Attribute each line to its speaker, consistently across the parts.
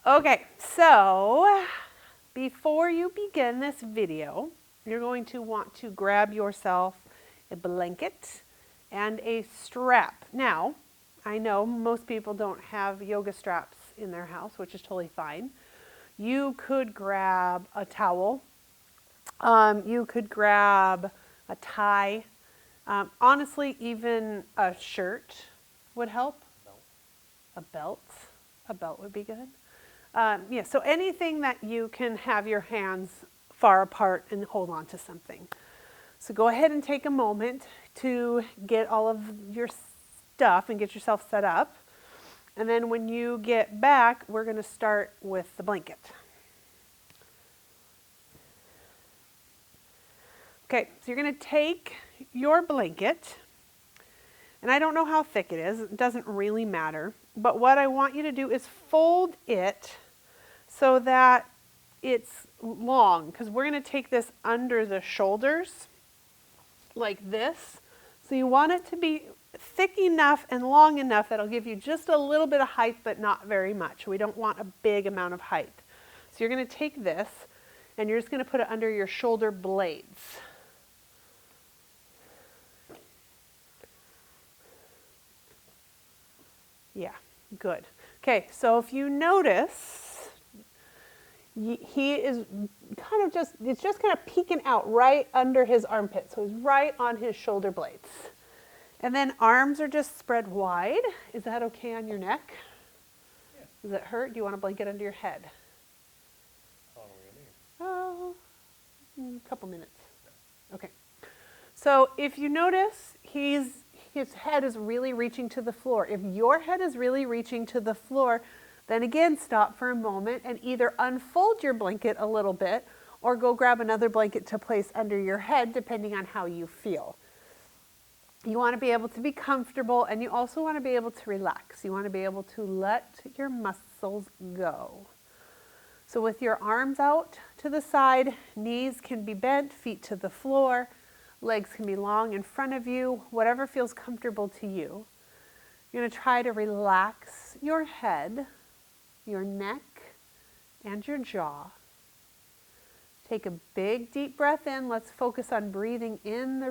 Speaker 1: Okay, so before you begin this video, you're going to want to grab yourself a blanket and a strap. Now, I know most people don't have yoga straps in their house, which is totally fine. You could grab a towel. You could grab a tie. Honestly, even a shirt would help. A belt. A belt would be good. Yeah, so anything that you can have your hands far apart and hold on to something. So go ahead and take a moment to get all of your stuff and get yourself set up. And then when you get back, we're going to start with the blanket. Okay, so you're going to take your blanket, and I don't know how thick it is. It doesn't really matter. But what I want you to do is fold it so that it's long, because we're going to take this under the shoulders like this. So you want it to be thick enough and long enough that it'll give you just a little bit of height, but not very much. We don't want a big amount of height. So you're going to take this and you're just going to put it under your shoulder blades. Yeah, good. Okay, so if you notice, he is kind of just, it's just kind of peeking out right under his armpit. So he's right on his shoulder blades. And then arms are just spread wide. Is that okay on your neck? Yeah. Does it hurt? Do you want a blanket under your head?
Speaker 2: How long are we in here?
Speaker 1: A couple minutes. Yeah. Okay. So if you notice, his head is really reaching to the floor. If your head is really reaching to the floor, then again, stop for a moment and either unfold your blanket a little bit or go grab another blanket to place under your head, depending on how you feel. You want to be able to be comfortable, and you also want to be able to relax. You want to be able to let your muscles go. So with your arms out to the side, knees can be bent, feet to the floor, legs can be long in front of you, whatever feels comfortable to you. You're going to try to relax your head, your neck, and your jaw. Take a big deep breath in. Let's focus on breathing in the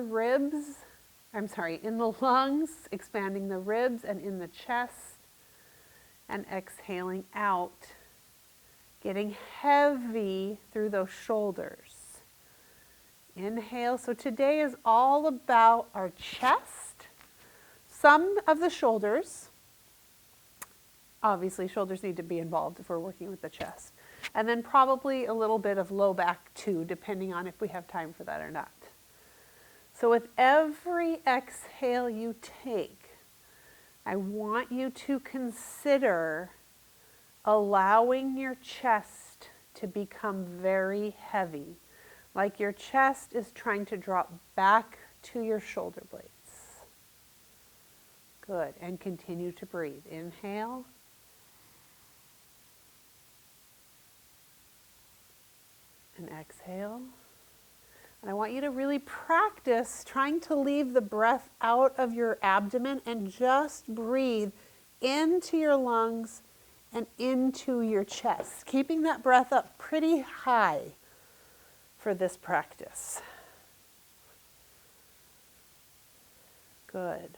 Speaker 1: in the lungs, expanding the ribs and in the chest, and exhaling out, getting heavy through those shoulders. Inhale. So today is all about our chest, some of the shoulders. Obviously, shoulders need to be involved if we're working with the chest. And then probably a little bit of low back too, depending on if we have time for that or not. So with every exhale you take, I want you to consider allowing your chest to become very heavy, like your chest is trying to drop back to your shoulder blades. Good, and continue to breathe. Inhale. And exhale. And I want you to really practice trying to leave the breath out of your abdomen and just breathe into your lungs and into your chest, keeping that breath up pretty high for this practice. Good.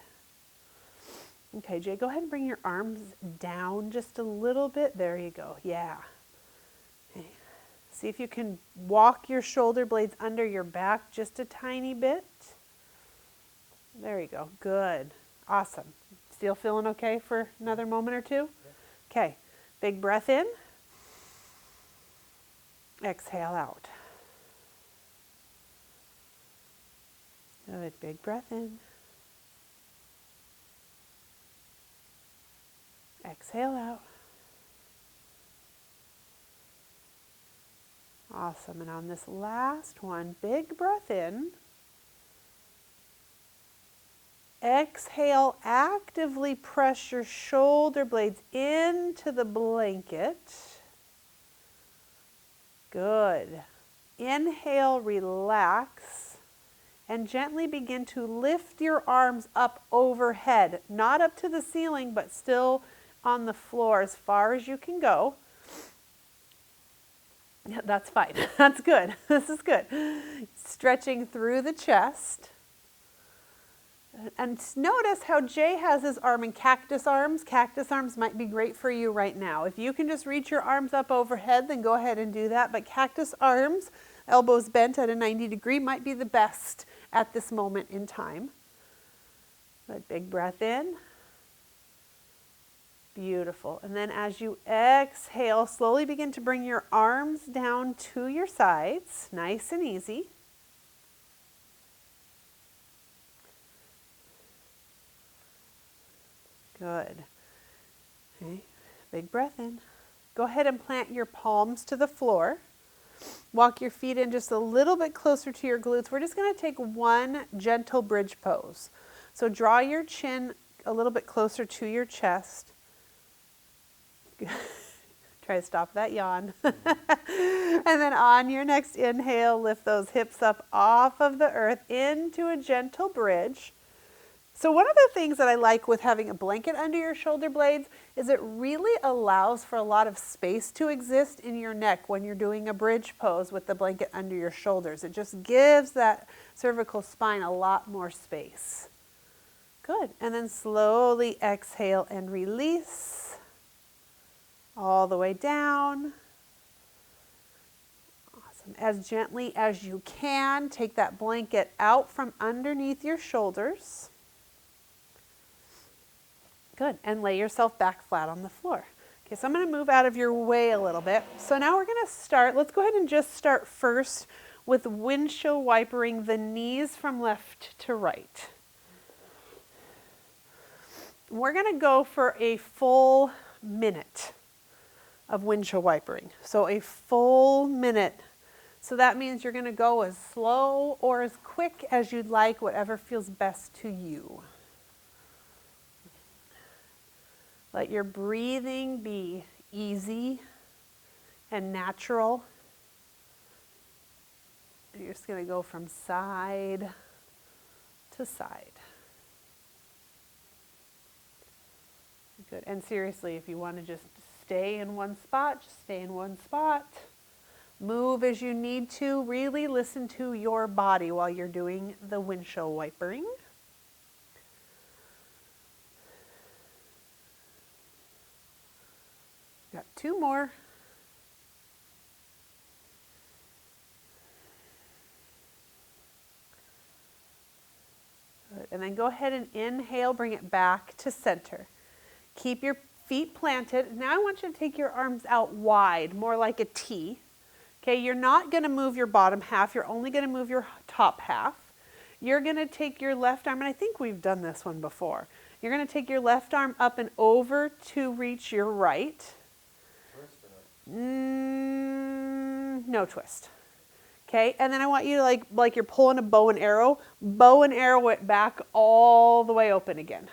Speaker 1: Okay, Jay, go ahead and bring your arms down just a little bit. There you go. Yeah. Okay. See if you can walk your shoulder blades under your back just a tiny bit. There you go. Good. Awesome. Still feeling okay for another moment or two? Okay. Big breath in. Exhale out. Good. Big breath in. Exhale out. Awesome. And on this last one, big breath in. Exhale, actively press your shoulder blades into the blanket. Good. Inhale, relax, and gently begin to lift your arms up overhead, not up to the ceiling, but still on the floor as far as you can go. Yeah, that's fine. That's good. This is good. Stretching through the chest. And notice how Jay has his arm in cactus arms. Cactus arms might be great for you right now. If you can just reach your arms up overhead, then go ahead and do that. But cactus arms, elbows bent at a 90 degree, might be the best at this moment in time. Good, big breath in. Beautiful. And then as you exhale, slowly begin to bring your arms down to your sides, nice and easy. Good. Okay. Big breath in. Go ahead and plant your palms to the floor. Walk your feet in just a little bit closer to your glutes. We're just going to take one gentle bridge pose. So draw your chin a little bit closer to your chest. Try to stop that yawn. And then on your next inhale, lift those hips up off of the earth into a gentle bridge. So one of the things that I like with having a blanket under your shoulder blades is it really allows for a lot of space to exist in your neck when you're doing a bridge pose with the blanket under your shoulders. It just gives that cervical spine a lot more space. Good. And then slowly exhale and release all the way down. Awesome. As gently as you can, take that blanket out from underneath your shoulders. Good, and lay yourself back flat on the floor. Okay, so I'm going to move out of your way a little bit. So now we're going to start, let's go ahead and just start first with windshield wipering the knees from left to right. We're going to go for a full minute of windshield wipering. So a full minute. So that means you're going to go as slow or as quick as you'd like, whatever feels best to you. Let your breathing be easy and natural. You're just going to go from side to side. Good. And seriously, if you want to just stay in one spot, just stay in one spot. Move as you need to. Really listen to your body while you're doing the windshield wipering. Got two more. Good. And then go ahead and inhale, bring it back to center. Keep your feet planted. Now I want you to take your arms out wide, more like a T. Okay, you're not going to move your bottom half. You're only going to move your top half. You're going to take your left arm, and I think we've done this one before. You're going to take your left arm up and over to reach your right. No twist. Okay, and then I want you to like you're pulling a bow and arrow it back all the way open again.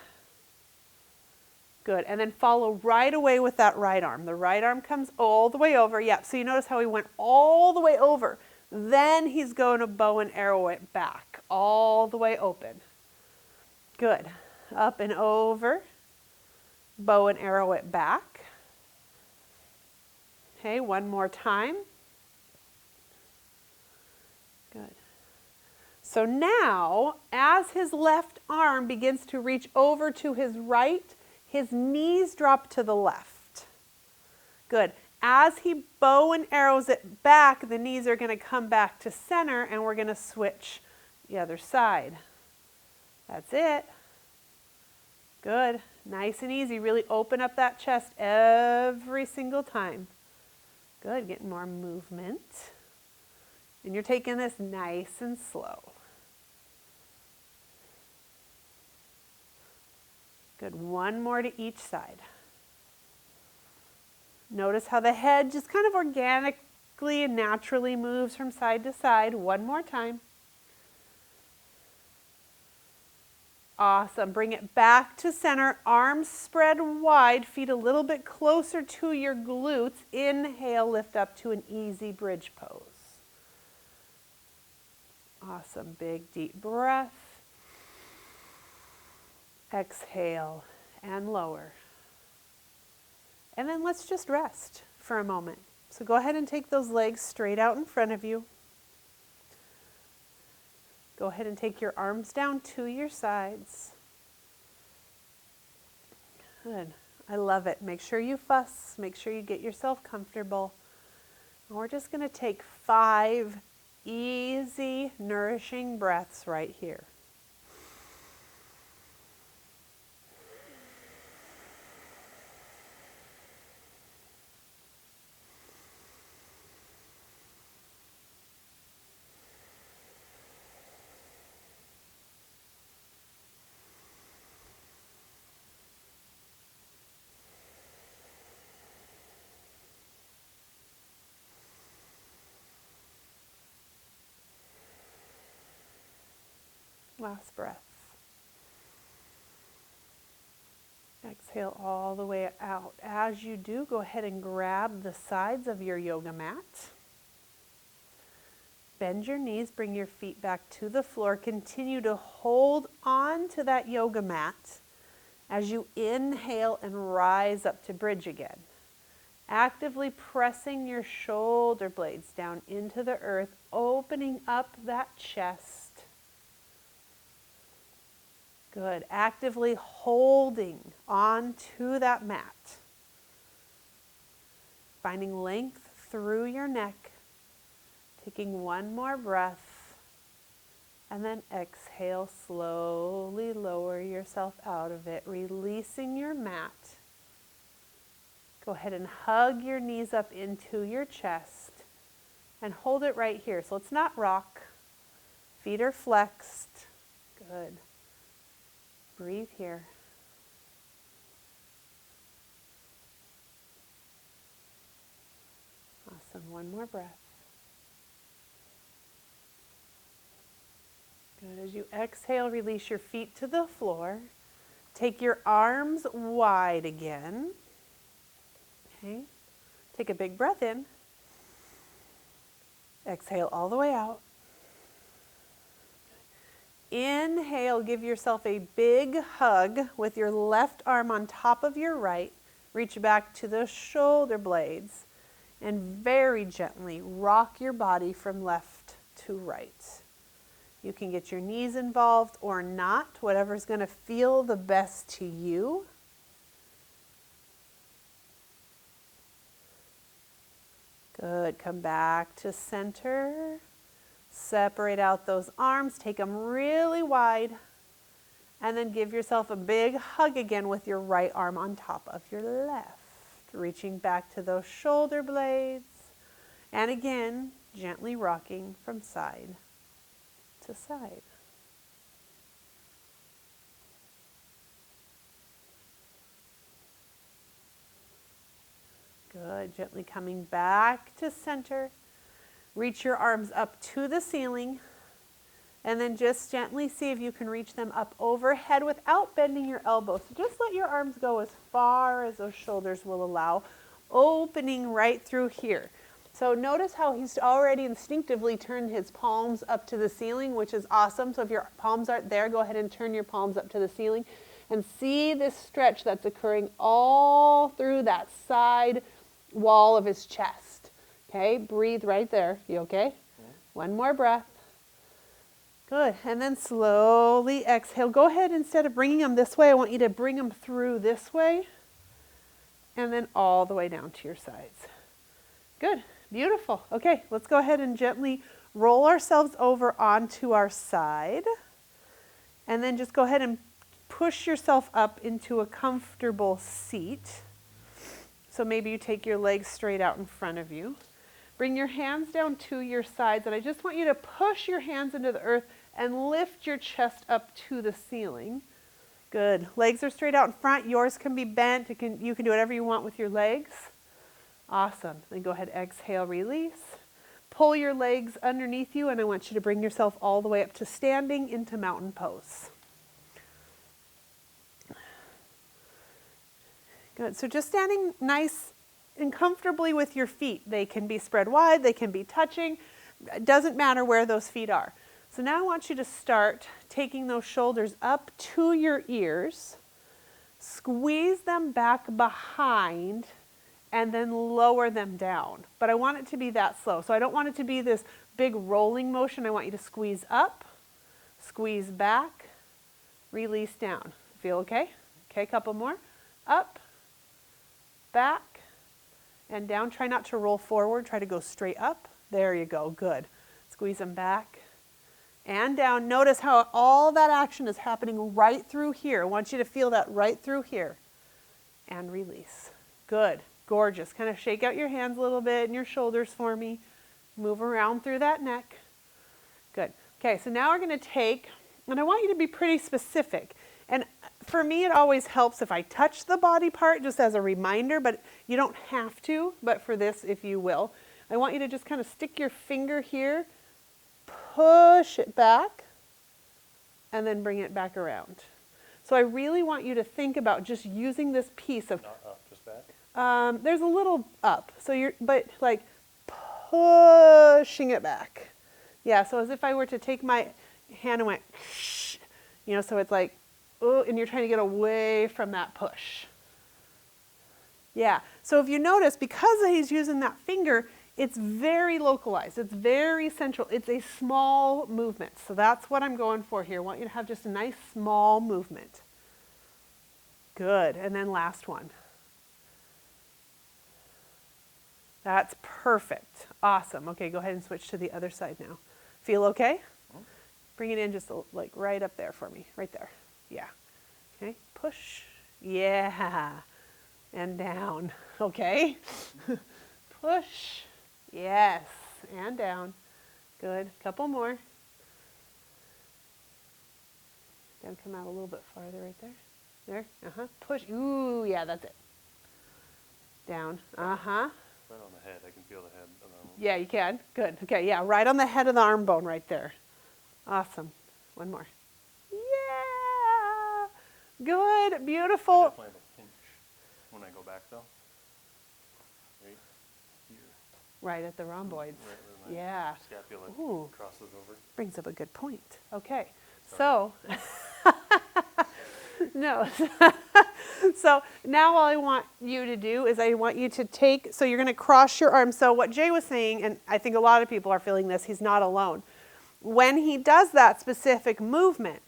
Speaker 1: Good, and then follow right away with that right arm. The right arm comes all the way over. Yep, so you notice how he went all the way over. Then he's going to bow and arrow it back all the way open. Good, up and over, bow and arrow it back. Okay, one more time. Good. So now, as his left arm begins to reach over to his right, his knees drop to the left. Good. As he bow and arrows it back, the knees are going to come back to center, and we're going to switch the other side. That's it. Good. Nice and easy. Really open up that chest every single time. Good. Getting more movement. And you're taking this nice and slow. Good. One more to each side. Notice how the head just kind of organically and naturally moves from side to side. One more time. Awesome. Bring it back to center. Arms spread wide. Feet a little bit closer to your glutes. Inhale, lift up to an easy bridge pose. Awesome. Big deep breath. Exhale and lower. And then let's just rest for a moment. So go ahead and take those legs straight out in front of you. Go ahead and take your arms down to your sides. Good. I love it. Make sure you fuss. Make sure you get yourself comfortable. And we're just going to take 5 easy, nourishing breaths right here. Last breath. Exhale all the way out. As you do, go ahead and grab the sides of your yoga mat. Bend your knees, bring your feet back to the floor. Continue to hold on to that yoga mat as you inhale and rise up to bridge again. Actively pressing your shoulder blades down into the earth, opening up that chest. Good. Actively holding on to that mat. Finding length through your neck. Taking one more breath. And then exhale, slowly lower yourself out of it, releasing your mat. Go ahead and hug your knees up into your chest and hold it right here. So let's not rock. Feet are flexed. Good. Breathe here. Awesome. One more breath. Good. As you exhale, release your feet to the floor. Take your arms wide again. Okay. Take a big breath in. Exhale all the way out. Inhale, give yourself a big hug with your left arm on top of your right. Reach back to the shoulder blades and very gently rock your body from left to right. You can get your knees involved or not, whatever's going to feel the best to you. Good. Come back to center. Separate out those arms, take them really wide, and then give yourself a big hug again with your right arm on top of your left. Reaching back to those shoulder blades, and again, gently rocking from side to side. Good. Gently coming back to center. Reach your arms up to the ceiling and then just gently see if you can reach them up overhead without bending your elbows. So just let your arms go as far as those shoulders will allow, opening right through here. So notice how he's already instinctively turned his palms up to the ceiling, which is awesome. So if your palms aren't there, go ahead and turn your palms up to the ceiling and see this stretch that's occurring all through that side wall of his chest. Okay, breathe right there. You okay? Yeah. One more breath. Good. And then slowly exhale. Go ahead, instead of bringing them this way, I want you to bring them through this way and then all the way down to your sides. Good. Beautiful. Okay, let's go ahead and gently roll ourselves over onto our side. And then just go ahead and push yourself up into a comfortable seat. So maybe you take your legs straight out in front of you. Bring your hands down to your sides, and I just want you to push your hands into the earth and lift your chest up to the ceiling. Good. Legs are straight out in front. Yours can be bent. You can do whatever you want with your legs. Awesome. Then go ahead, exhale, release. Pull your legs underneath you, and I want you to bring yourself all the way up to standing into mountain pose. Good. So just standing nice and comfortably with your feet. They can be spread wide, they can be touching. It doesn't matter where those feet are. So now I want you to start taking those shoulders up to your ears. Squeeze them back behind and then lower them down. But I want it to be that slow. So I don't want it to be this big rolling motion. I want you to squeeze up, squeeze back, release down. Feel okay? Okay, a couple more. Up, back, and down. Try not to roll forward. Try to go straight up. There you go. Good. Squeeze them back and down. Notice how all that action is happening right through here. I want you to feel that right through here. And release. Good. Gorgeous. Kind of shake out your hands a little bit and your shoulders for me. Move around through that neck. Good. Okay, so now we're going to take, and I want you to be pretty specific. And for me, it always helps if I touch the body part just as a reminder, but you don't have to, but for this, if you will. I want you to just kind of stick your finger here, push it back, and then bring it back around. So I really want you to think about just using this piece of,
Speaker 2: Not up, just back.
Speaker 1: there's a little up, so but like pushing it back. Yeah, so as if I were to take my hand and went, so it's like, oh, and you're trying to get away from that push. Yeah, so if you notice, because he's using that finger, it's very localized. It's very central. It's a small movement. So that's what I'm going for here. I want you to have just a nice small movement. Good, and then last one. That's perfect. Awesome. Okay, go ahead and switch to the other side now. Feel okay? Bring it in just like right up there for me, right there. Yeah. Okay, push. Yeah. And down. Okay. Push. Yes. And down. Good. Couple more. Then come out a little bit farther right there. There. Uh-huh. Push. Ooh, yeah, that's it. Down. Uh-huh.
Speaker 2: Right on the head. I can feel the head of the arm.
Speaker 1: Yeah, you can. Good. Okay, yeah, right on the head of the arm bone right there. Awesome. One more. Yeah. Good. Beautiful.
Speaker 2: I definitely have a pinch when I go back though. Right here.
Speaker 1: Right at the rhomboids.
Speaker 2: Right where my
Speaker 1: Yeah.
Speaker 2: scapula
Speaker 1: Ooh.
Speaker 2: crosses over.
Speaker 1: Brings up a good point. Okay.
Speaker 2: Sorry.
Speaker 1: So, no. So now all I want you to do is I want you to take, so you're going to cross your arms. So what Jay was saying, and I think a lot of people are feeling this, he's not alone. When he does that specific movement,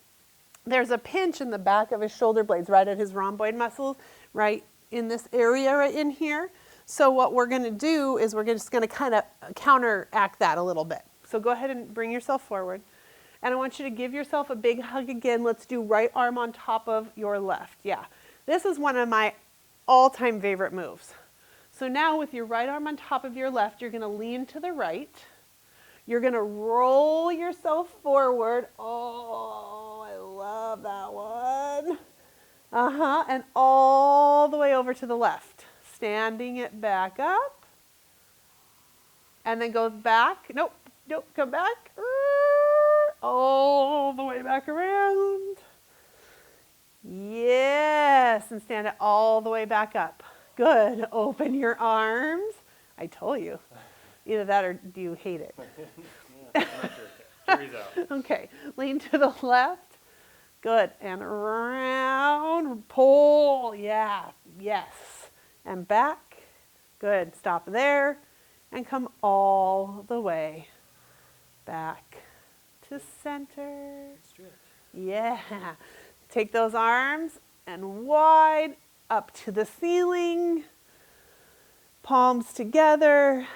Speaker 1: there's a pinch in the back of his shoulder blades, right at his rhomboid muscles, right in this area right in here. So what we're going to do is we're just going to kind of counteract that a little bit. So go ahead and bring yourself forward. And I want you to give yourself a big hug again. Let's do right arm on top of your left. Yeah. This is one of my all-time favorite moves. So now with your right arm on top of your left, you're going to lean to the right. You're going to roll yourself forward. Oh, I love that one. And all the way over to the left. Standing it back up. And then goes back. Nope, come back. All the way back around. Yes, and stand it all the way back up. Good. Open your arms. I told you. Either that or do you hate it?
Speaker 2: Yeah, I'm not sure. Jury's out.
Speaker 1: Okay. Lean to the left. Good. And around. Pull. Yeah. Yes. And back. Good. Stop there. And come all the way back to center.
Speaker 2: Stretch.
Speaker 1: Yeah. Take those arms and wide up to the ceiling. Palms together.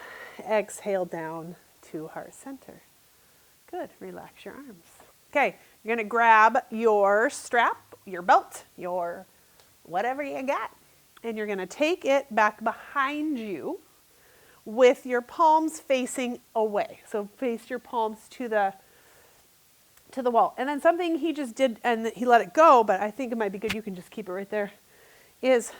Speaker 1: Exhale down to heart center. Good. Relax your arms. Okay. You're going to grab your strap, your belt, your whatever you got, and you're going to take it back behind you with your palms facing away. So face your palms to the wall. And then something he just did, and he let it go, but I think it might be good, you can just keep it right there, is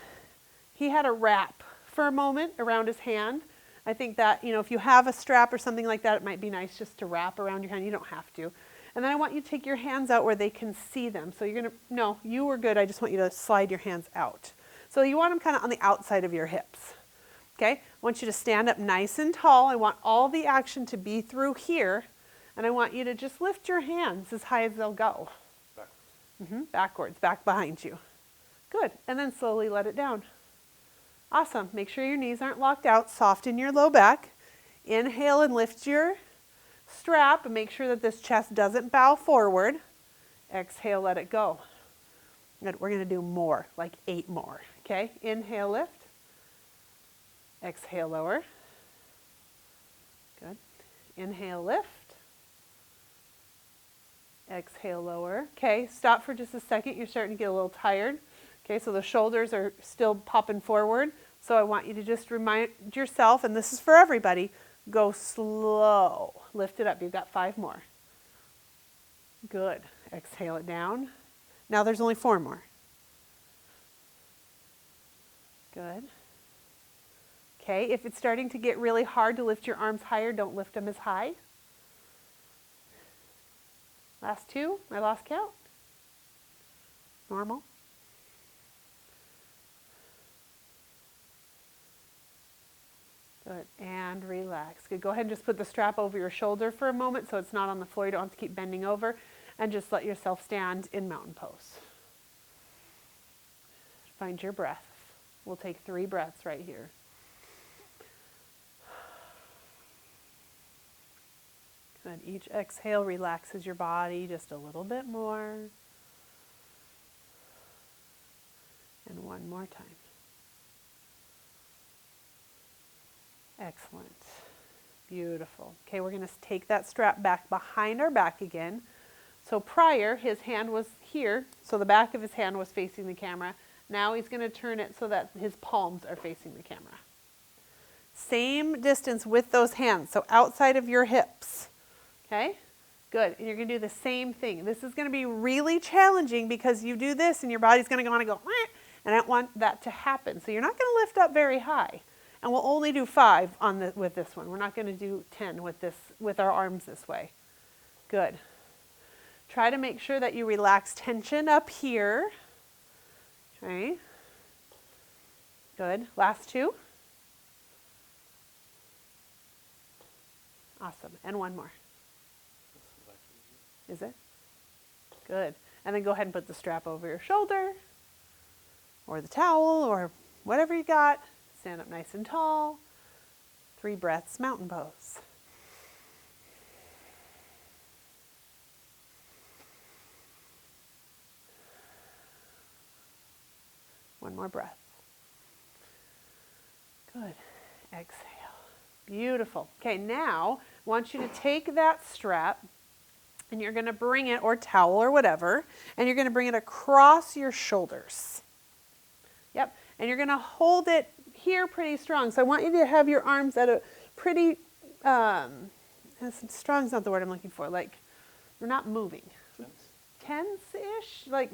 Speaker 1: he had a wrap for a moment around his hand. I think that, if you have a strap or something like that, it might be nice just to wrap around your hand. You don't have to. And then I want you to take your hands out where they can see them. So no, you were good. I just want you to slide your hands out. So you want them kind of on the outside of your hips. Okay? I want you to stand up nice and tall. I want all the action to be through here. And I want you to just lift your hands as high as they'll go.
Speaker 2: Backwards.
Speaker 1: Backwards, back behind you. Good. And then slowly let it down. Awesome. Make sure your knees aren't locked out. Soften your low back. Inhale and lift your strap and make sure that this chest doesn't bow forward. Exhale, let it go. Good. We're going to do more, like 8 more. Okay? Inhale, lift. Exhale, lower. Good. Inhale, lift. Exhale, lower. Okay, stop for just a second. You're starting to get a little tired. Okay, so the shoulders are still popping forward. So I want you to just remind yourself, and this is for everybody, go slow. Lift it up. You've got 5 more. Good. Exhale it down. Now there's only 4 more. Good. Okay, if it's starting to get really hard to lift your arms higher, don't lift them as high. Last 2, I lost count. Normal. Good, and relax. Good, go ahead and just put the strap over your shoulder for a moment so it's not on the floor. You don't have to keep bending over, and just let yourself stand in mountain pose. Find your breath. We'll take 3 breaths right here. Good. Each exhale relaxes your body just a little bit more. And 1 more time. Excellent. Beautiful. Okay, we're going to take that strap back behind our back again. So prior, his hand was here, so the back of his hand was facing the camera. Now he's going to turn it so that his palms are facing the camera. Same distance with those hands, so outside of your hips. Okay? Good. And you're going to do the same thing. This is going to be really challenging because you do this and your body's going to want to go, and I don't want that to happen. So you're not going to lift up very high. And we'll only do 5 with this one. We're not going to do 10 with our arms this way. Good. Try to make sure that you relax tension up here. Okay. Good. Last 2. Awesome. And 1 more. Is it? Good. And then go ahead and put the strap over your shoulder or the towel or whatever you got. Stand up nice and tall. 3 breaths, mountain pose. One more breath. Good. Exhale. Beautiful. Okay, now I want you to take that strap and you're going to bring it, or towel or whatever, and you're going to bring it across your shoulders. Yep. And you're going to hold it here pretty strong. So I want you to have your arms at a pretty, strong is not the word I'm looking for, like they're not moving. Tense-ish? Like,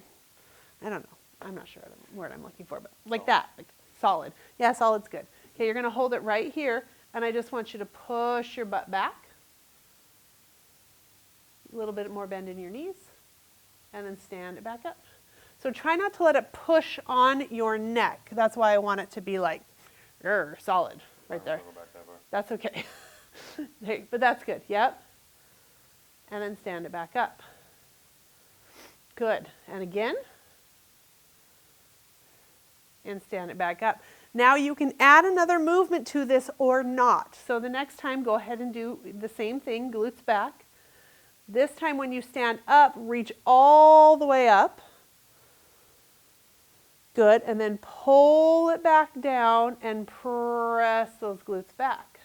Speaker 1: I don't know. I'm not sure the word I'm looking for, but like that, like solid. Yeah, solid's good. Okay, you're going to hold it right here, and I just want you to push your butt back. A little bit more bend in your knees, and then stand it back up. So try not to let it push on your neck. That's why I want it to be like, solid, right there. That's okay. But that's good, yep. And then stand it back up. Good, and again. And stand it back up. Now you can add another movement to this or not. So the next time, go ahead and do the same thing, glutes back. This time when you stand up, reach all the way up. Good, and then pull it back down and press those glutes back.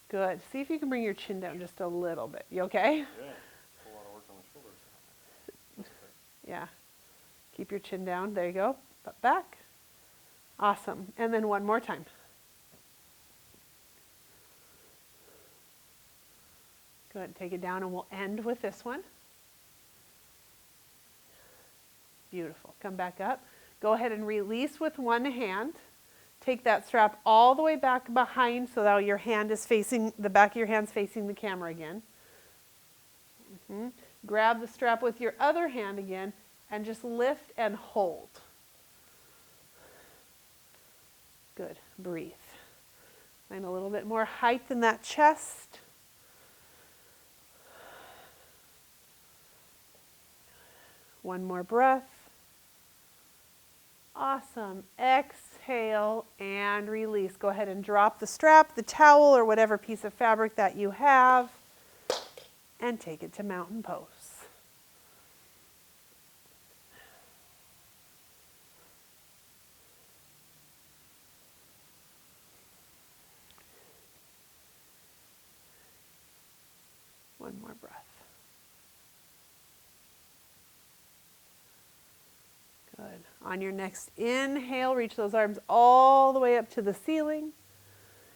Speaker 1: Good. See if you can bring your chin down just a little bit. You okay?
Speaker 2: Yeah, a lot of work on the shoulders.
Speaker 1: Yeah. Keep your chin down. There you go. Butt back. Awesome. And then 1 more time. Good. Take it down and we'll end with this one. Beautiful. Come back up. Go ahead and release with 1 hand. Take that strap all the way back behind so that your hand is facing, the back of your hand's facing the camera again. Grab the strap with your other hand again and just lift and hold. Good. Breathe. Find a little bit more height in that chest. One more breath. Awesome. Exhale and release. Go ahead and drop the strap, the towel, or whatever piece of fabric that you have, and take it to mountain pose. One more breath. Good. On your next inhale, reach those arms all the way up to the ceiling.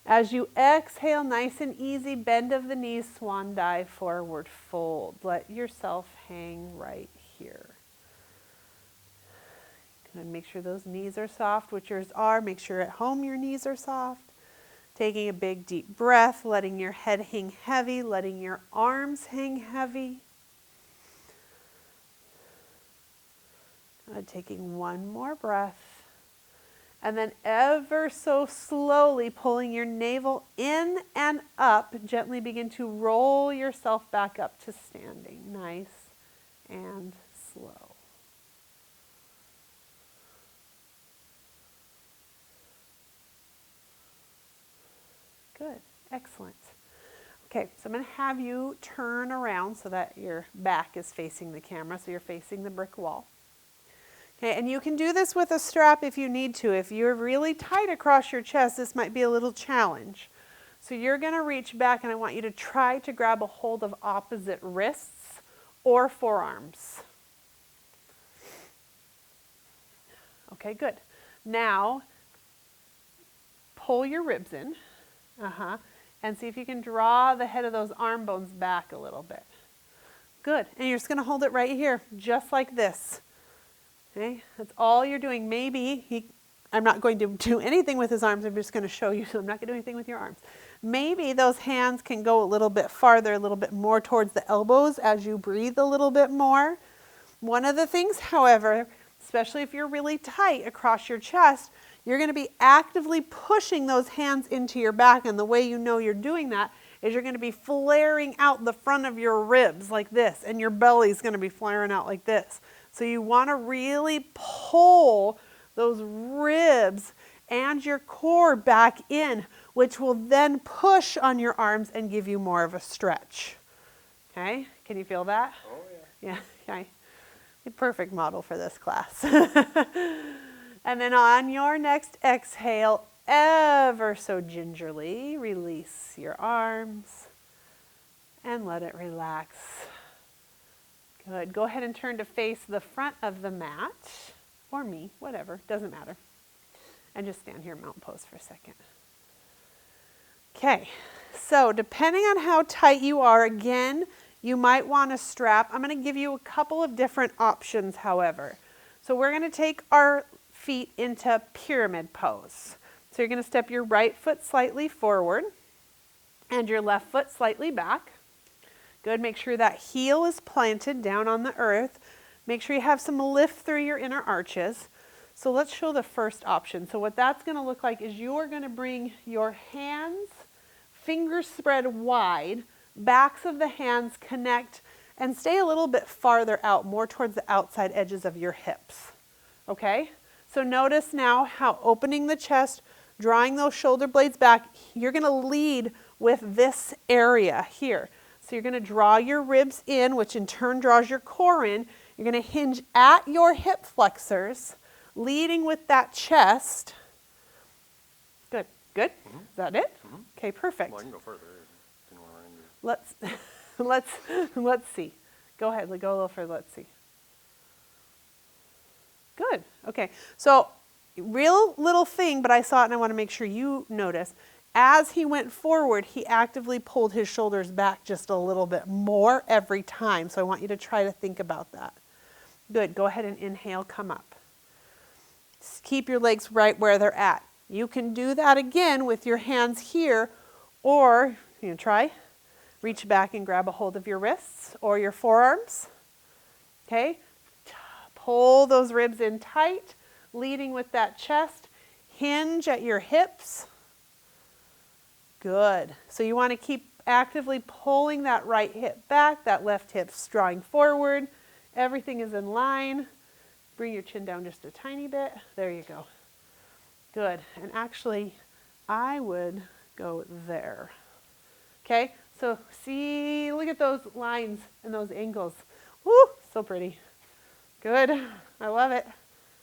Speaker 1: As you exhale, nice and easy, bend of the knees, swan dive, forward fold. Let yourself hang right here. Good. Make sure those knees are soft, which yours are. Make sure at home your knees are soft. Taking a big deep breath, letting your head hang heavy, letting your arms hang heavy. Taking one more breath. And then ever so slowly pulling your navel in and up, gently begin to roll yourself back up to standing. Nice and slow. Good, excellent. Okay, so I'm going to have you turn around so that your back is facing the camera, so you're facing the brick wall. Okay, and you can do this with a strap if you need to. If you're really tight across your chest, this might be a little challenge. So you're going to reach back, and I want you to try to grab a hold of opposite wrists or forearms. Okay, good. Now, pull your ribs in. And see if you can draw the head of those arm bones back a little bit. Good. And you're just going to hold it right here, just like this. Okay? That's all you're doing. Maybe I'm not going to do anything with his arms. I'm just going to show you. So I'm not going to do anything with your arms. Maybe those hands can go a little bit farther, a little bit more towards the elbows as you breathe a little bit more. One of the things, however, especially if you're really tight across your chest, you're going to be actively pushing those hands into your back, and the way you know you're doing that is you're going to be flaring out the front of your ribs like this, and your belly's going to be flaring out like this. So you want to really pull those ribs and your core back in, which will then push on your arms and give you more of a stretch. Okay? Can you feel that?
Speaker 2: Oh, yeah.
Speaker 1: Yeah, okay. The perfect model for this class. And then on your next exhale, ever so gingerly, release your arms and let it relax. Good. Go ahead and turn to face the front of the mat, or me, whatever, doesn't matter. And just stand here, mountain pose for a second. Okay, so depending on how tight you are, again, you might want a strap. I'm going to give you a couple of different options, however. So we're going to take our feet into pyramid pose. So you're going to step your right foot slightly forward and your left foot slightly back. Good. Make sure that heel is planted down on the earth. Make sure you have some lift through your inner arches. So let's show the first option. So what that's going to look like is you're going to bring your hands, fingers spread wide, backs of the hands connect, and stay a little bit farther out, more towards the outside edges of your hips. Okay? So notice now how opening the chest, drawing those shoulder blades back, you're going to lead with this area here. So you're going to draw your ribs in, which in turn draws your core in. You're going to hinge at your hip flexors, leading with that chest. Good. Good? Mm-hmm. Is that it? Mm-hmm. Okay, perfect.
Speaker 2: Well, I can go further. Didn't want to run into
Speaker 1: let's see. Go ahead. Go a little further. Let's see. Good. Okay. So real little thing, but I saw it and I want to make sure you notice. As he went forward, he actively pulled his shoulders back just a little bit more every time. So I want you to try to think about that. Good. Go ahead and inhale, come up. Just keep your legs right where they're at. You can do that again with your hands here, or try. Reach back and grab a hold of your wrists or your forearms. Okay? Pull those ribs in tight, leading with that chest. Hinge at your hips. Good. So you want to keep actively pulling that right hip back, that left hip drawing forward. Everything is in line. Bring your chin down just a tiny bit. There you go. Good. And actually, I would go there. Okay, so see, look at those lines and those angles. Woo, so pretty. Good. I love it.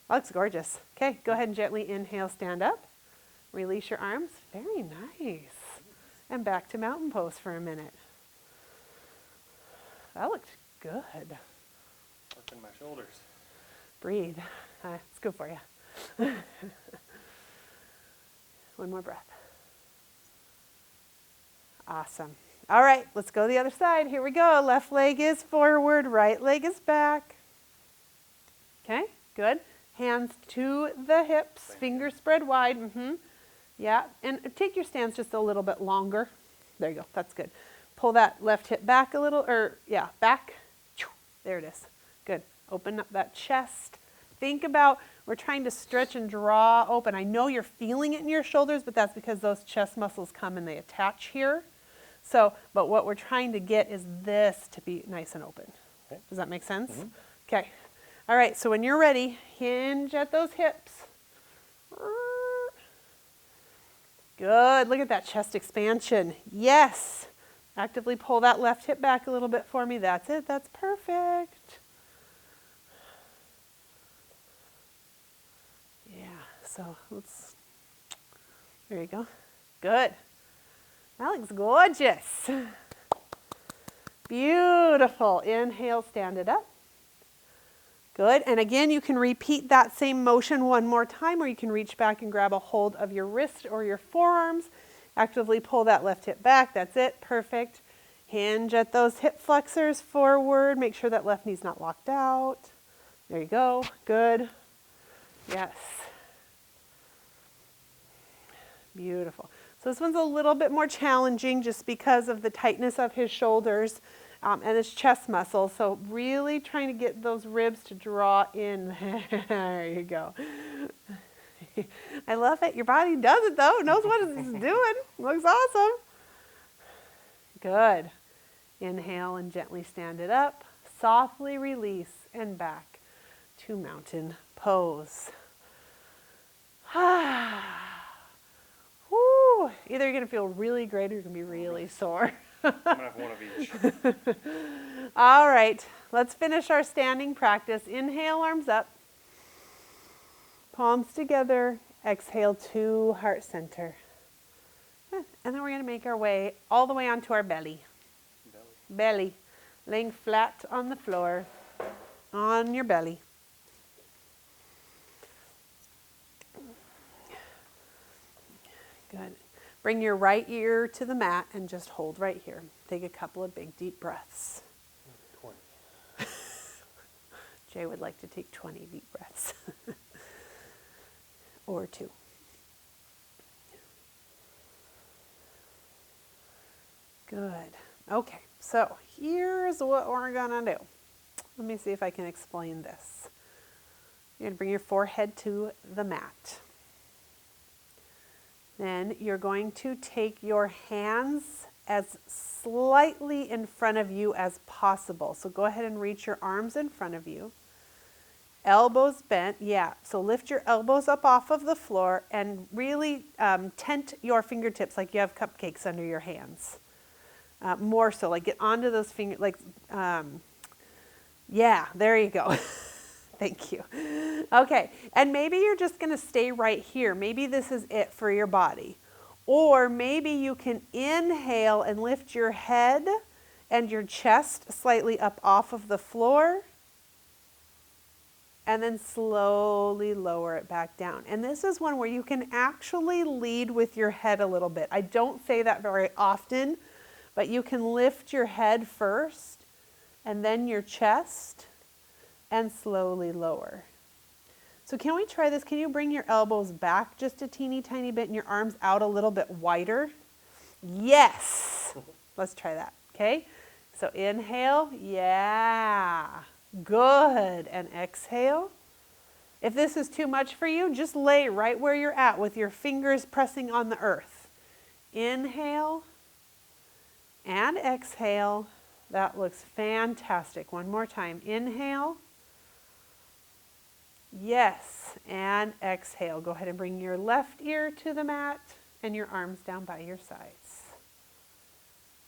Speaker 1: That looks gorgeous. Okay, go ahead and gently inhale, stand up. Release your arms. Very nice. And back to mountain pose for a minute. That looked good.
Speaker 2: Working my shoulders.
Speaker 1: Breathe. It's good for you. One more breath. Awesome. All right, let's go the other side. Here we go. Left leg is forward, right leg is back. Okay, good. Hands to the hips, fingers spread wide. Yeah, and take your stance just a little bit longer. There you go, that's good. Pull that left hip back a little, back. There it is. Good. Open up that chest. Think about, we're trying to stretch and draw open. I know you're feeling it in your shoulders, but that's because those chest muscles come and they attach here. So, but what we're trying to get is this to be nice and open.
Speaker 2: Okay.
Speaker 1: Does that make sense? Okay. All right, so when you're ready, hinge at those hips. Good. Look at that chest expansion. Yes. Actively pull that left hip back a little bit for me. That's it. That's perfect. Yeah. So there you go. Good. That looks gorgeous. Beautiful. Inhale, stand it up. Good. And again, you can repeat that same motion one more time, or you can reach back and grab a hold of your wrist or your forearms. Actively pull that left hip back. That's it. Perfect. Hinge at those hip flexors forward. Make sure that left knee's not locked out. There you go. Good. Yes. Beautiful. So this one's a little bit more challenging just because of the tightness of his shoulders and his chest muscles. So really trying to get those ribs to draw in. There you go. I love it. Your body does it though. It knows what it's doing. Looks awesome. Good. Inhale and gently stand it up. Softly release and back to mountain pose. Woo. Either you're going to feel really great or you're going to be really sore.
Speaker 2: I'm going to have one of each.
Speaker 1: All right, let's finish our standing practice. Inhale, arms up. Palms together. Exhale to heart center. And then we're going to make our way all the way onto our belly. Belly. Laying flat on the floor. On your belly. Good. Bring your right ear to the mat and just hold right here. Take a couple of big deep breaths.
Speaker 2: 20.
Speaker 1: Jay would like to take 20 deep breaths. Or 2. Good. Okay, so here's what we're gonna do. Let me see if I can explain this. You're gonna bring your forehead to the mat. Then you're going to take your hands as slightly in front of you as possible. So go ahead and reach your arms in front of you. Elbows bent, yeah. So lift your elbows up off of the floor and really tent your fingertips like you have cupcakes under your hands. More so, like get onto those fingers, like, yeah, there you go. Thank you. Okay, and maybe you're just going to stay right here. Maybe this is it for your body. Or maybe you can inhale and lift your head and your chest slightly up off of the floor. And then slowly lower it back down. And this is one where you can actually lead with your head a little bit. I don't say that very often, but you can lift your head first and then your chest and slowly lower. So can we try this? Can you bring your elbows back just a teeny tiny bit and your arms out a little bit wider? Yes. Let's try that. Okay. So inhale. Yeah. Good. And exhale. If this is too much for you, just lay right where you're at with your fingers pressing on the earth. Inhale and exhale. That looks fantastic. One more time. Inhale Yes, and exhale. Go ahead and bring your left ear to the mat and your arms down by your sides.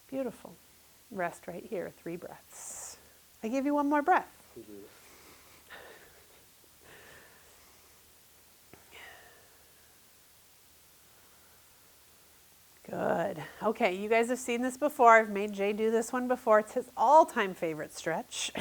Speaker 1: Beautiful. Rest right here, 3 breaths. I give you one more breath. Good. Okay, you guys have seen this before. I've made Jay do this one before. It's his all-time favorite stretch.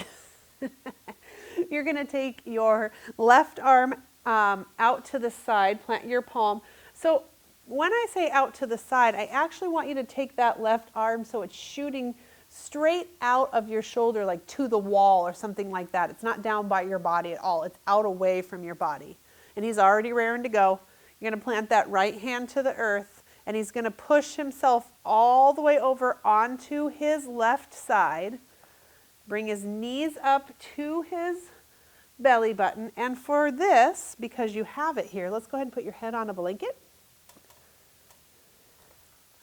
Speaker 1: You're going to take your left arm out to the side, plant your palm. So when I say out to the side, I actually want you to take that left arm so it's shooting straight out of your shoulder, like to the wall or something like that. It's not down by your body at all. It's out away from your body. And he's already raring to go. You're going to plant that right hand to the earth, and he's going to push himself all the way over onto his left side. Bring his knees up to his belly button. And for this, because you have it here, let's go ahead and put your head on a blanket.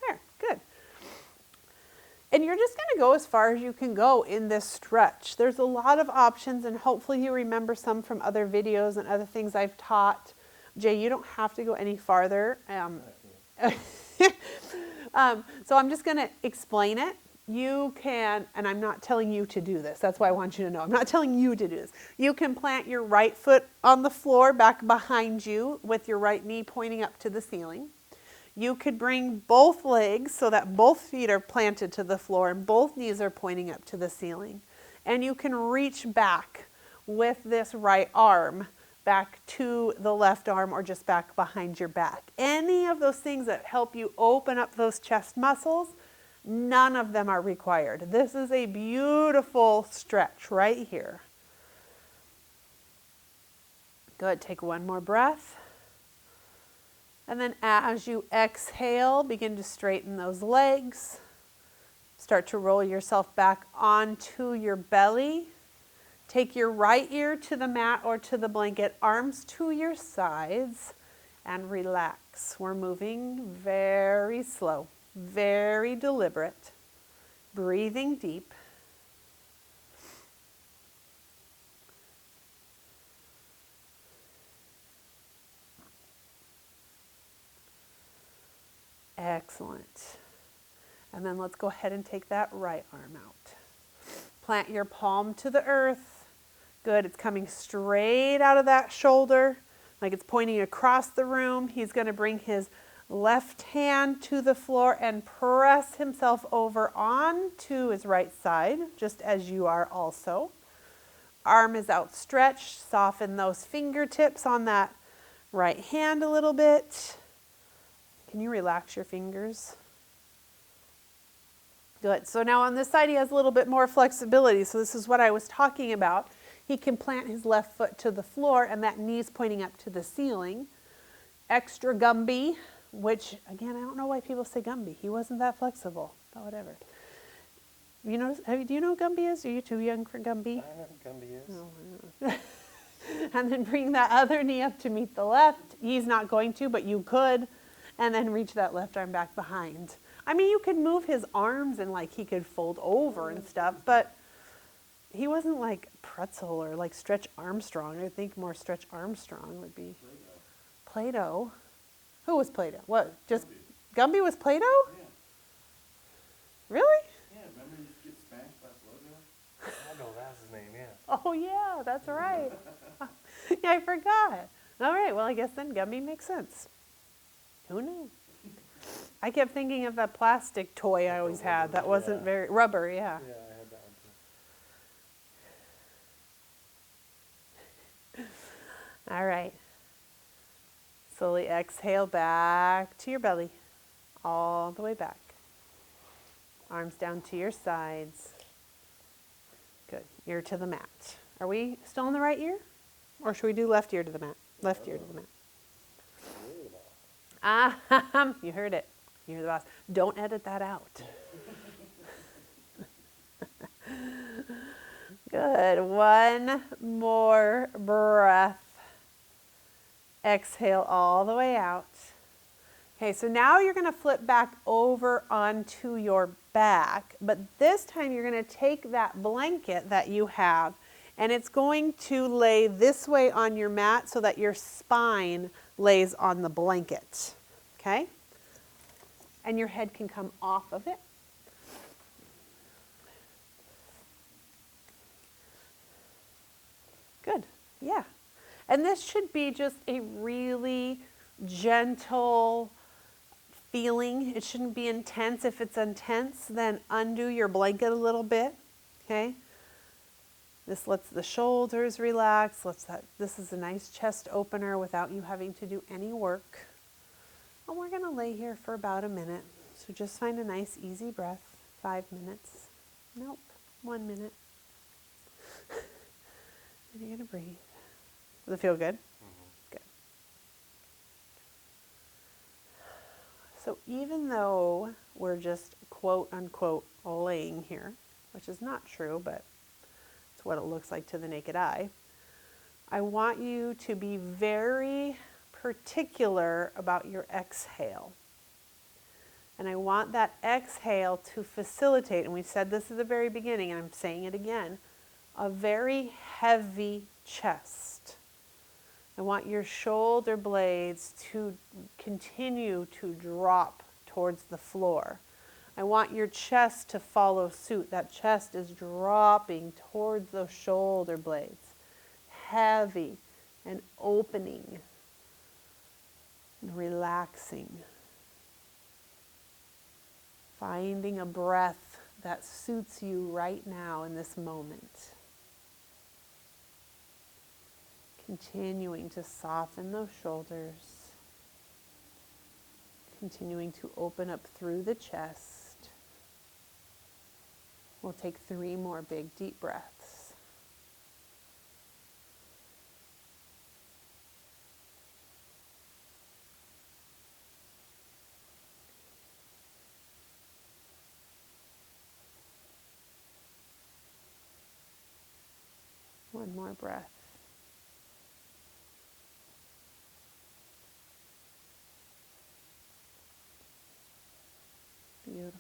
Speaker 1: There, good. And you're just going to go as far as you can go in this stretch. There's a lot of options, and hopefully you remember some from other videos and other things I've taught. Jay, you don't have to go any farther. So I'm just going to explain it. You can, and I'm not telling you to do this. That's why I want you to know. I'm not telling you to do this. You can plant your right foot on the floor back behind you with your right knee pointing up to the ceiling. You could bring both legs so that both feet are planted to the floor and both knees are pointing up to the ceiling. And you can reach back with this right arm back to the left arm or just back behind your back. Any of those things that help you open up those chest muscles, none of them are required. This is a beautiful stretch right here. Good, take one more breath. And then as you exhale, begin to straighten those legs. Start to roll yourself back onto your belly. Take your right ear to the mat or to the blanket, arms to your sides, and relax. We're moving very slow, very deliberate, breathing deep. Excellent. And then let's go ahead and take that right arm out. Plant your palm to the earth. Good, it's coming straight out of that shoulder, like it's pointing across the room. He's going to bring his left hand to the floor and press himself over onto his right side, just as you are also. Arm is outstretched. Soften those fingertips on that right hand a little bit. Can you relax your fingers? Good. So now on this side, he has a little bit more flexibility. So this is what I was talking about. He can plant his left foot to the floor and that knee's pointing up to the ceiling. Extra Gumby, which again, I don't know why people say Gumby. He wasn't that flexible, but whatever. You know, do you know what Gumby is? Are you too young for Gumby?
Speaker 2: I know what Gumby is.
Speaker 1: Oh, I don't know. And then bring that other knee up to meet the left. He's not going to, but you could. And then reach that left arm back behind. I mean, you could move his arms and like he could fold over and stuff, but he wasn't like Pretzel or like Stretch Armstrong. I think more Stretch Armstrong would be. Play-Doh? Who was Play-Doh? What? Just Gumby was Play-Doh?
Speaker 3: Yeah.
Speaker 1: Really?
Speaker 3: Yeah, remember you get spanked by Flojo?
Speaker 2: I know that's his name, yeah.
Speaker 1: Oh yeah, that's right. Yeah, I forgot. All right, well I guess then Gumby makes sense. Who knew? I kept thinking of that plastic toy I always had. That wasn't
Speaker 2: Yeah.
Speaker 1: very rubber, yeah.
Speaker 2: Yeah, I had that one too.
Speaker 1: All right. Slowly exhale back to your belly, all the way back. Arms down to your sides. Good. Ear to the mat. Are we still in the right ear? Or should we do left ear to the mat? Left ear to the mat. You heard it. You're the boss. Don't edit that out. Good. One more breath. Exhale all the way out. Okay, so now you're going to flip back over onto your back, but this time you're going to take that blanket that you have And it's going to lay this way on your mat so that your spine lays on the blanket, okay? And your head can come off of it. Good, yeah. And this should be just a really gentle feeling. It shouldn't be intense. If it's intense, then undo your blanket a little bit, okay? This lets the shoulders relax. This is a nice chest opener without you having to do any work. And we're gonna lay here for about a minute. So just find a nice easy breath. 5 minutes. Nope, 1 minute. And you're gonna breathe. Does it feel good? Good. So even though we're just quote unquote laying here, which is not true, but it's what it looks like to the naked eye, I want you to be very particular about your exhale. And I want that exhale to facilitate, and we said this at the very beginning, and I'm saying it again, a very heavy chest. I want your shoulder blades to continue to drop towards the floor. I want your chest to follow suit. That chest is dropping towards those shoulder blades. Heavy and opening and relaxing. Finding a breath that suits you right now in this moment. Continuing to soften those shoulders. Continuing to open up through the chest. We'll take 3 more big deep breaths. One more breath. Beautiful.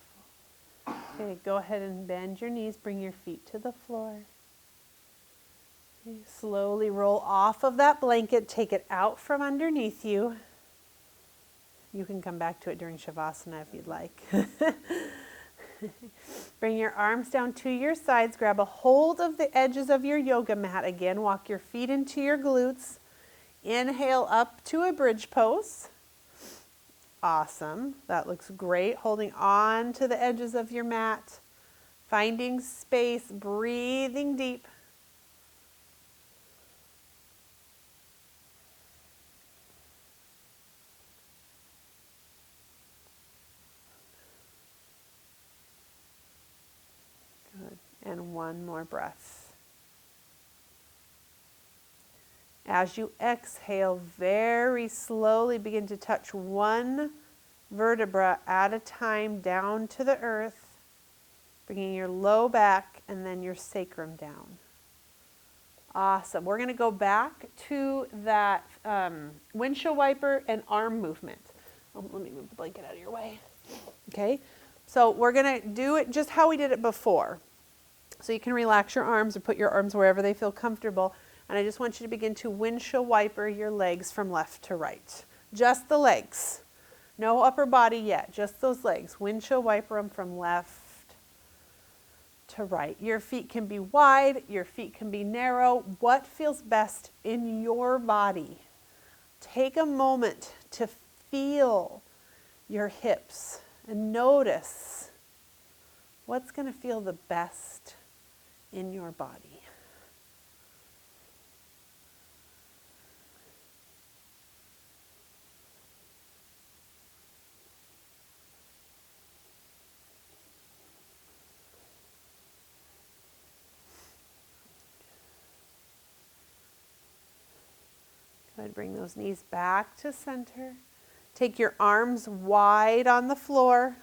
Speaker 1: Okay, go ahead and bend your knees, bring your feet to the floor. Okay, slowly roll off of that blanket, take it out from underneath you. You can come back to it during Shavasana if you'd like. Bring your arms down to your sides, grab a hold of the edges of your yoga mat again, walk your feet into your glutes. Inhale up to a bridge pose. Awesome, that looks great. Holding on to the edges of your mat, finding space, breathing deep. Good, and one more breath. As you exhale, very slowly begin to touch one vertebra at a time down to the earth, bringing your low back and then your sacrum down. Awesome. We're going to go back to that windshield wiper and arm movement. Let me move the blanket out of your way. Okay, so we're going to do it just how we did it before. So you can relax your arms or put your arms wherever they feel comfortable. And I just want you to begin to windshield wiper your legs from left to right. Just the legs. No upper body yet, just those legs. Windshield wiper them from left to right. Your feet can be wide, your feet can be narrow. What feels best in your body? Take a moment to feel your hips and notice what's going to feel the best in your body. Good, bring those knees back to center. Take your arms wide on the floor.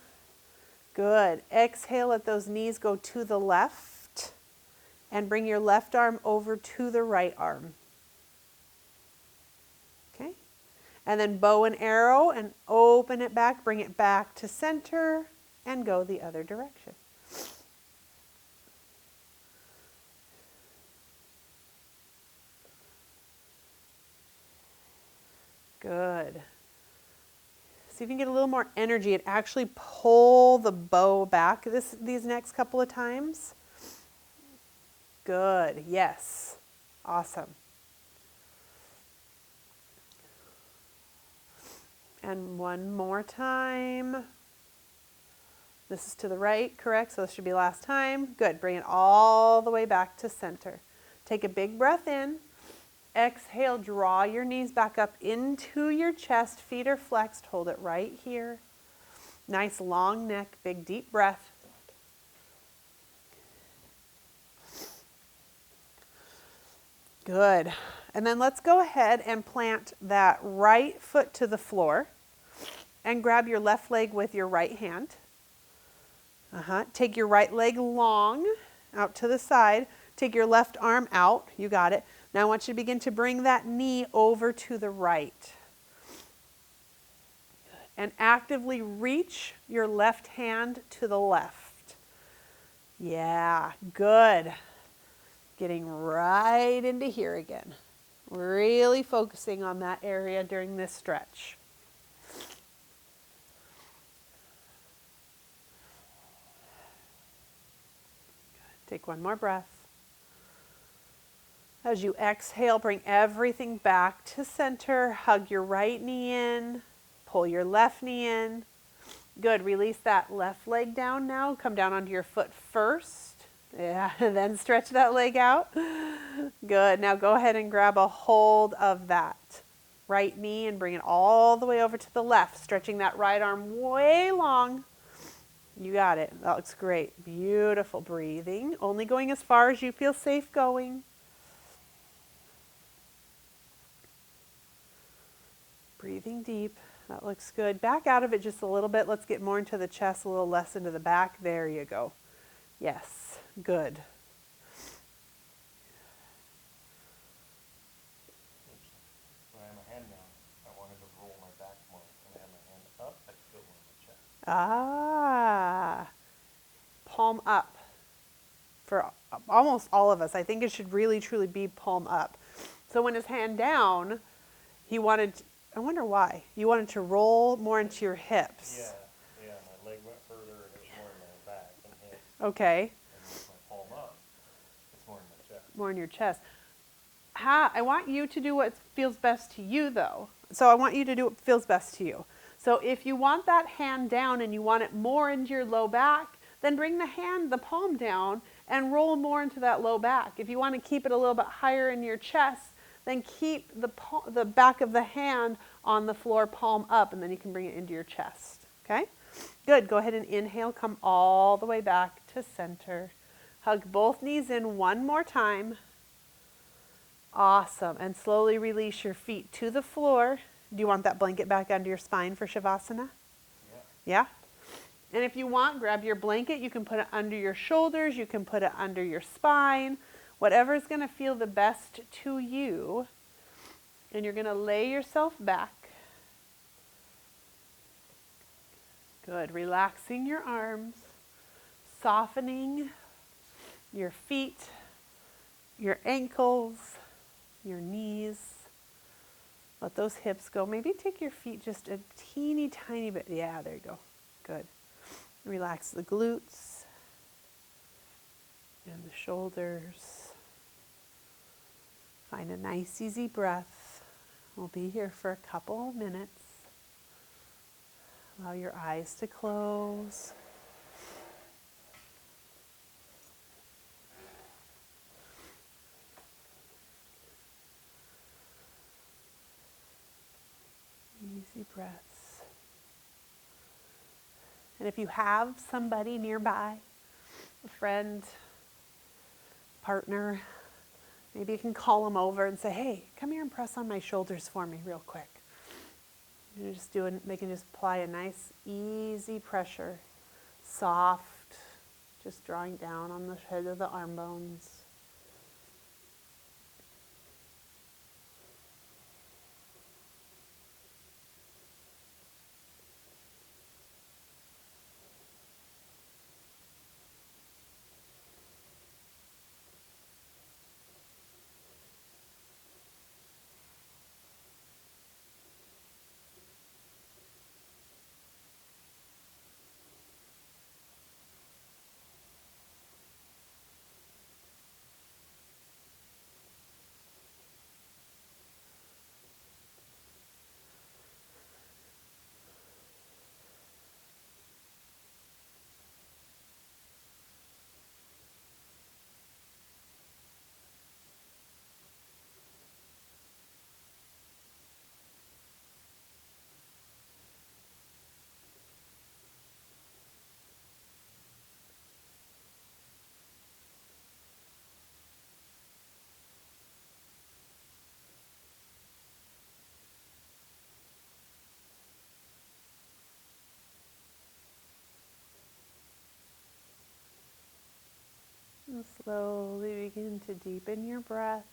Speaker 1: Good. Exhale, let those knees go to the left. And bring your left arm over to the right arm. Okay? And then bow and arrow and open it back, bring it back to center, and go the other direction. Good. See if you can get a little more energy and actually pull the bow back these next couple of times. Good. Yes. Awesome. And one more time. This is to the right, correct? So this should be last time. Good. Bring it all the way back to center. Take a big breath in. Exhale, draw your knees back up into your chest. Feet are flexed. Hold it right here. Nice long neck, big deep breath. Good. And then let's go ahead and plant that right foot to the floor and grab your left leg with your right hand. Take your right leg long out to the side. Take your left arm out. You got it. Now I want you to begin to bring that knee over to the right. And actively reach your left hand to the left. Yeah, good. Getting right into here again. Really focusing on that area during this stretch. Take one more breath. As you exhale, bring everything back to center. Hug your right knee in. Pull your left knee in. Good. Release that left leg down now. Come down onto your foot first. Yeah, and then stretch that leg out. Good. Now go ahead and grab a hold of that right knee and bring it all the way over to the left, stretching that right arm way long. You got it. That looks great. Beautiful. Breathing. Only going as far as you feel safe going. Breathing deep. That looks good. Back out of it just a little bit. Let's get more into the chest, a little less into the back. There you go. Yes. Good.
Speaker 2: When I have my hand down, I wanted to roll my back more. When I have my hand up, I feel more in my chest.
Speaker 1: Ah. Palm up. For almost all of us, I think it should really truly be palm up. So when his hand down, he wanted, I wonder why, you wanted to roll more into your hips.
Speaker 2: Yeah, my leg went further and it was more in my back and hips.
Speaker 1: Okay.
Speaker 2: And with my palm up, it's more in my chest.
Speaker 1: More in your chest. I want you to do what feels best to you, though. So I want you to do what feels best to you. So if you want that hand down and you want it more into your low back, then bring the palm down and roll more into that low back. If you want to keep it a little bit higher in your chest, then keep the back of the hand on the floor, palm up, and then you can bring it into your chest. Okay? Good. Go ahead and inhale. Come all the way back to center. Hug both knees in one more time. Awesome. And slowly release your feet to the floor. Do you want that blanket back under your spine for Shavasana? Yeah? And if you want, grab your blanket. You can put it under your shoulders. You can put it under your spine. Whatever is going to feel the best to you. And you're going to lay yourself back. Good. Relaxing your arms. Softening your feet, your ankles, your knees. Let those hips go. Maybe take your feet just a teeny tiny bit. Yeah, there you go. Good. Relax the glutes and the shoulders. Find a nice, easy breath. We'll be here for a couple of minutes. Allow your eyes to close. Easy breaths. And if you have somebody nearby, a friend, partner, maybe you can call them over and say, hey, come here and press on my shoulders for me real quick. You're just they can just apply a nice, easy pressure, soft, just drawing down on the head of the arm bones. And slowly begin to deepen your breath.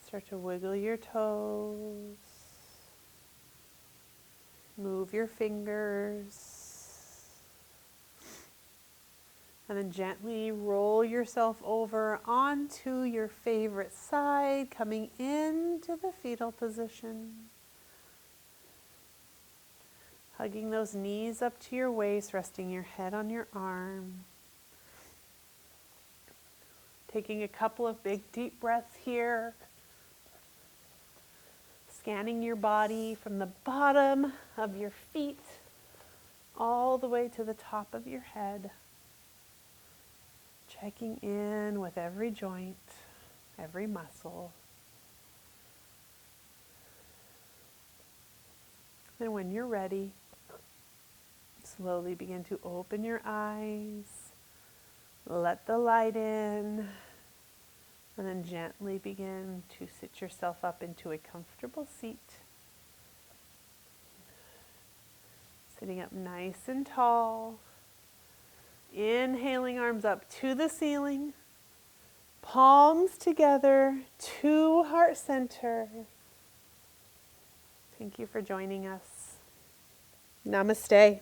Speaker 1: Start to wiggle your toes. Move your fingers. And then gently roll yourself over onto your favorite side, coming into the fetal position. Hugging those knees up to your waist, resting your head on your arm. Taking a couple of big deep breaths here. Scanning your body from the bottom of your feet all the way to the top of your head. Checking in with every joint, every muscle. And when you're ready, slowly begin to open your eyes. Let the light in. And then gently begin to sit yourself up into a comfortable seat. Sitting up nice and tall. Inhaling, arms up to the ceiling. Palms together to heart center. Thank you for joining us. Namaste.